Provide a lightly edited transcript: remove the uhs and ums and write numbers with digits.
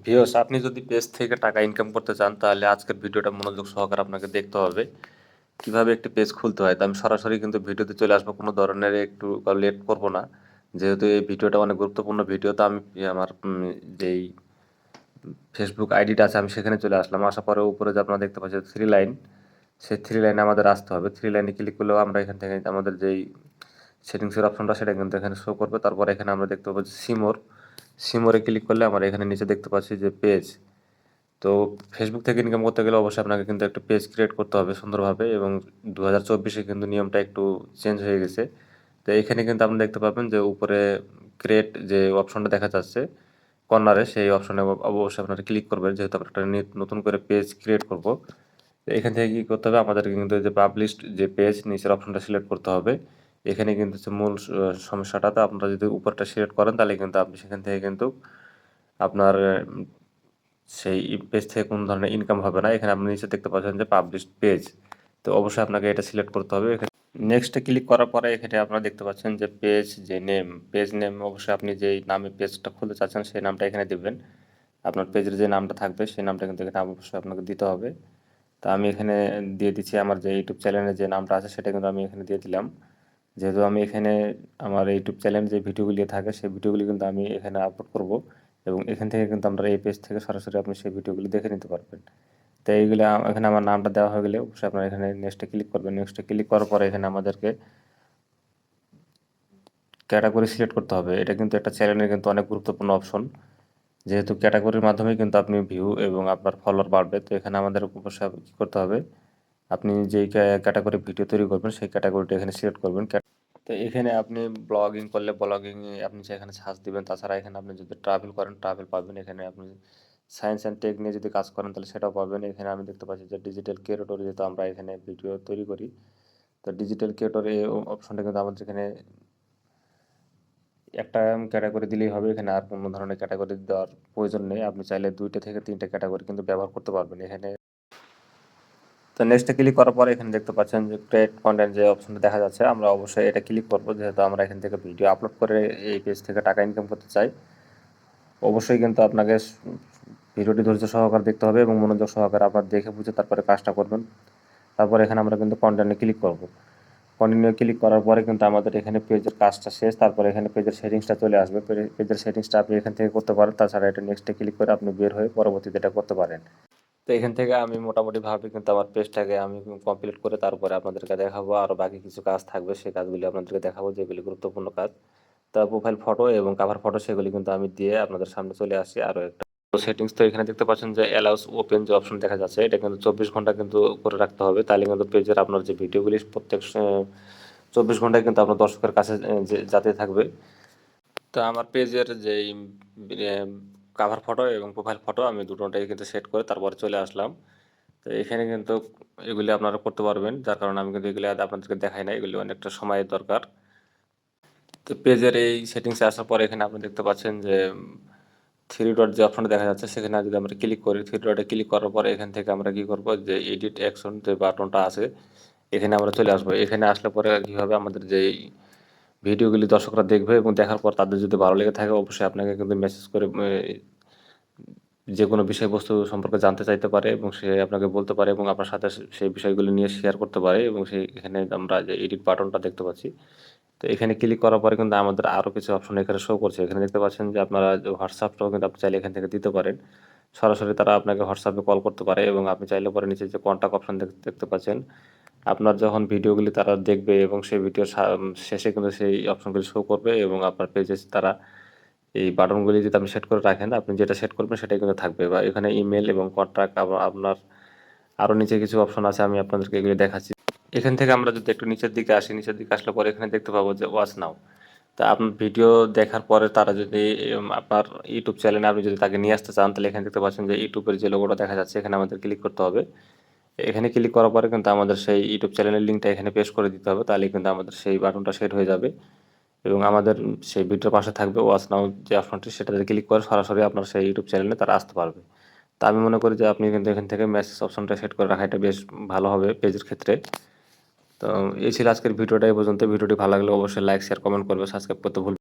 Viewers, আপনি যদি page থেকে টাকা ইনকাম করতে চান তাহলে আজকের ভিডিওটা মনোযোগ সহকারে আপনাকে দেখতে হবে। কিভাবে একটি পেজ খুলতে হয়। তো আমি সরাসরি কিন্তু ভিডিওতে চলে আসবো, কোনো ধরনের একটু লেট করব না। যেহেতু এই ভিডিওটা অনেক গুরুত্বপূর্ণ ভিডিও, তো আমি আমার যেই ফেসবুক আইডিটা আছে আমি সেখানে চলে আসলাম। আসার পরে উপরে যে আপনারা দেখতে পাচ্ছেন 3 লাইন, সেই 3 লাইনে আমাদের আসতে হবে। 3 লাইনে ক্লিক করলেও আমরা এখান থেকে আমাদের যেই সেটিংসের অপশনটা সেটা কিন্তু এখানে শো করবে। তারপরে এখানে আমরা দেখতে পাবো যে সিমোরে ক্লিক করলে আমরা এখানে নিচে দেখতে পাচ্ছি যে পেজ। তো ফেসবুক থেকে ইনকাম করতে গেলে অবশ্যই আপনাকে কিন্তু একটা পেজ ক্রিয়েট করতে হবে সুন্দরভাবে, এবং 2024-এ কিন্তু নিয়মটা একটু চেঞ্জ হয়ে গেছে। তো এখানে কিন্তু আপনি দেখতে পাবেন যে উপরে ক্রিয়েট যে অপশনটা দেখা যাচ্ছে কর্নারে, সেই অপশনে অবশ্যই আপনারা ক্লিক করবেন, যেহেতু আমরা একটা নতুন করে পেজ ক্রিয়েট করব। তো এখান থেকে কি করতে হবে, আমাদেরকে কিন্তু এই যে পাবলিশড যে পেজ নিচের অপশনটা সিলেক্ট করতে হবে। এখানে কিন্তু হচ্ছে মূল সমস্যাটা। তো আপনারা যদি উপরটা সিলেক্ট করেন তাহলে কিন্তু আপনি সেখান থেকে কিন্তু আপনার সেই পেজ থেকে কোনো ধরনের ইনকাম হবে না। এখানে আপনি নিচে দেখতে পাচ্ছেন যে পাবলিশড পেজ। তো অবশ্যই আপনাকে এটা সিলেক্ট করতে হবে। নেক্সটে ক্লিক করার পরে এখানে আপনারা দেখতে পাচ্ছেন যে পেজ নেম অবশ্যই আপনি যেই নামে পেজটা খুলতে চাচ্ছেন সেই নামটা এখানে দিবেন। আপনার পেজের যে নামটা থাকবে সেই নামটা কিন্তু এখানে অবশ্যই আপনাকে দিতে হবে। তো আমি এখানে দিয়ে দিচ্ছি আমার যে ইউটিউব চ্যানেলের যে নামটা আছে সেটা কিন্তু আমি এখানে দিয়ে দিলাম। যেহেতু আমি এখানে আমার ইউটিউব চ্যানেলে যে ভিডিওগুলি থাকে সেই ভিডিওগুলি কিন্তু আমি এখানে আপলোড করব, এবং এখান থেকে কিন্তু আমরা এই পেজ থেকে সরাসরি আপনি সেই ভিডিওগুলি দেখে নিতে পারবেন। তো এইগুলো এখানে আমার নামটা দেওয়া হয়ে গেলে অবশ্যই আপনারা এখানে নেক্সটে ক্লিক করবেন। নেক্সটে ক্লিক করার পরে এখানে আমাদেরকে ক্যাটাগরি সিলেক্ট করতে হবে। এটা কিন্তু একটা চ্যানেলের কিন্তু অনেক গুরুত্বপূর্ণ অপশন। যেহেতু ক্যাটাগরির মাধ্যমেই কিন্তু আপনি ভিউ এবং আপনার ফলোয়ার বাড়বে। তো এখানে আমাদের অবশ্যই কী করতে হবে, আপনি যেই ক্যাটাগরি ভিডিও তৈরি করবেন সেই ক্যাটাগরিটা এখানে সিলেক্ট করবেন। তো এখানে আপনি ব্লগিং করলে ব্লগিংয়ে আপনি সেখানে সার্চ দিবেন। তাছাড়া এখানে আপনি যদি ট্রাভেল করেন ট্রাভেল পাবেন। এখানে আপনি সায়েন্স অ্যান্ড টেক নিয়ে যদি কাজ করেন তাহলে সেটাও পাবেন। এখানে আমি দেখতে পাচ্ছি যে ডিজিটাল ক্রিয়েটর, যেহেতু আমরা এখানে ভিডিও তৈরি করি, তো ডিজিটাল ক্রিয়েটর এই অপশনটা কিন্তু আমাদের এখানে একটা ক্যাটাগরি দিলেই হবে। এখানে আর কোনো ধরনের ক্যাটাগরি দেওয়ার প্রয়োজন নেই। আপনি চাইলে 2টা থেকে 3টা ক্যাটাগরি কিন্তু ব্যবহার করতে পারবেন এখানে। তো নেক্সটে ক্লিক করার পরে এখানে দেখতে পাচ্ছেন যে ক্রিয়েট কনটেন্ট যে অপশনটা দেখা যাচ্ছে, আমরা অবশ্যই এটা ক্লিক করব, যেহেতু আমরা এখান থেকে ভিডিও আপলোড করে এই পেজ থেকে টাকা ইনকাম করতে চাই। অবশ্যই কিন্তু আপনাকে ভিডিওটি ধৈর্য সহকারে দেখতে হবে এবং মনোযোগ সহকারে আপনার দেখে বুঝে তারপরে কাজটা করবেন। তারপর এখানে আমরা কিন্তু কন্টেন্টে ক্লিক করব। কন্টিনিউ ক্লিক করার পরে কিন্তু আমাদের এখানে পেজের কাজটা শেষ। তারপরে এখানে পেজের সেটিংসটা চলে আসবে। পেজের সেটিংসটা আপনি এখান থেকে করতে পারেন। তাছাড়া এটা নেক্সটে ক্লিক করে আপনি বের হয়ে পরবর্তীতে এটা করতে পারেন। তো এখান থেকে আমি মোটামুটিভাবে কিন্তু আমার পেজটাকে আমি কমপ্লিট করে তারপরে আপনাদেরকে দেখাবো। আরও বাকি কিছু কাজ থাকবে, সেই কাজগুলি আপনাদেরকে দেখাবো, যেগুলি গুরুত্বপূর্ণ কাজ। তা প্রোফাইল ফটো এবং কাভার ফটো সেগুলি কিন্তু আমি দিয়ে আপনাদের সামনে চলে আসি। আরও একটা সেটিংস, তো এখানে দেখতে পাচ্ছেন যে অ্যালাউস ওপেন যে অপশন দেখা যাচ্ছে, এটা কিন্তু 24 ঘন্টা কিন্তু করে রাখতে হবে। তাহলে কিন্তু পেজের আপনার যে ভিডিওগুলি প্রত্যেক 24 ঘন্টায় কিন্তু আপনার দর্শকের কাছে যাতে থাকবে। তো আমার পেজের যেই কাভার ফটো এবং প্রোফাইল ফটো আমি দুটোটাই কিন্তু সেট করে তারপরে চলে আসলাম। তো এখানে কিন্তু এগুলি আপনারা করতে পারবেন, যার কারণে আমি কিন্তু এগুলি আপনাদেরকে দেখাই না, এগুলি অনেকটা সময়ের দরকার। তো পেজের এই সেটিংসে আসার পরে এখানে আপনি দেখতে পাচ্ছেন যে 3 ডট যে অপশনটা দেখা যাচ্ছে, সেখানে যদি আমরা ক্লিক করি, 3 ডটে ক্লিক করার পরে এখান থেকে আমরা কি করব, যে এডিট অ্যাকশন যে বাটনটা আছে এখানে আমরা চলে আসবো। এখানে আসলে পরে কি হবে, আমাদের যেই ভিডিওগুলি দর্শকরা দেখবে এবং দেখার পর তাদের যদি ভালো লেগে থাকে অবশ্যই আপনাকে কিন্তু মেসেজ করে যে কোনো বিষয়বস্তু সম্পর্কে জানতে চাইতে পারে, এবং সে আপনাকে বলতে পারে এবং আপনার সাথে সেই বিষয়গুলো নিয়ে শেয়ার করতে পারে। এবং সেই এখানে আমরা যে এডিট বাটনটা দেখতে পাচ্ছি, তো এখানে ক্লিক করার পরে কিন্তু আমাদের আরও কিছু অপশন এখানে শো করছে। এখানে দেখতে পাচ্ছেন যে আপনারা হোয়াটসঅ্যাপটাও কিন্তু আপনি চাইলে এখান থেকে দিতে পারেন। সরাসরি তারা আপনাকে হোয়াটসঅ্যাপে কল করতে পারে, এবং আপনি চাইলে পরে নিচে যে কন্টাক্ট অপশন দেখতে পাচ্ছেন, আপনার যখন ভিডিওগুলি তারা দেখবে এবং সেই ভিডিওর শেষে কিন্তু সেই অপশনগুলি শো করবে, এবং আপনার পেজে তারা এই বাটনগুলি যদি আপনি সেট করে রাখেন, আপনি যেটা সেট করবেন সেটাই কিন্তু থাকবে। বা এখানে ইমেল এবং কন্ট্যাক্ট আপনার আরও নিচে কিছু অপশন আছে, আমি আপনাদেরকে এগুলি দেখাচ্ছি। এখান থেকে আমরা যদি একটু নিচের দিকে আসি, নিচের দিকে আসলে পরে এখানে দেখতে পাবো যে ওয়াচ নাও। তা আপনার ভিডিও দেখার পরে তারা যদি আপনার ইউটিউব চ্যানেলে আপনি যদি তাকে নিয়ে আসতে চান, তাহলে এখানে দেখতে পাচ্ছেন যে ইউটিউবের যে লোগোটা দেখা যাচ্ছে, এখানে আমাদের ক্লিক করতে হবে। এখানে ক্লিক করার পরে কিন্তু আমাদের সেই ইউটিউব চ্যানেলের লিঙ্কটা এখানে পেস্ট করে দিতে হবে, তাহলে কিন্তু আমাদের সেই বাটনটা সেট হয়ে যাবে, এবং আমাদের সেই ভিডিওর পাশে থাকবে ওয়াচ নাও যে অপশনটি, সেটাতে ক্লিক করে সরাসরি আপনার সেই ইউটিউব চ্যানেলে তারা আসতে পারবে। তা আমি মনে করি যে আপনি কিন্তু এখান থেকে মেসেজ অপশনটা সেট করে রাখা এটা বেশ ভালো হবে পেজের ক্ষেত্রে। তো এই ছিল আজকের ভিডিওটা, এই পর্যন্ত। ভিডিওটি ভালো লাগলে অবশ্যই লাইক, শেয়ার, কমেন্ট করবে, সাবস্ক্রাইব করতে ভুলবেন না।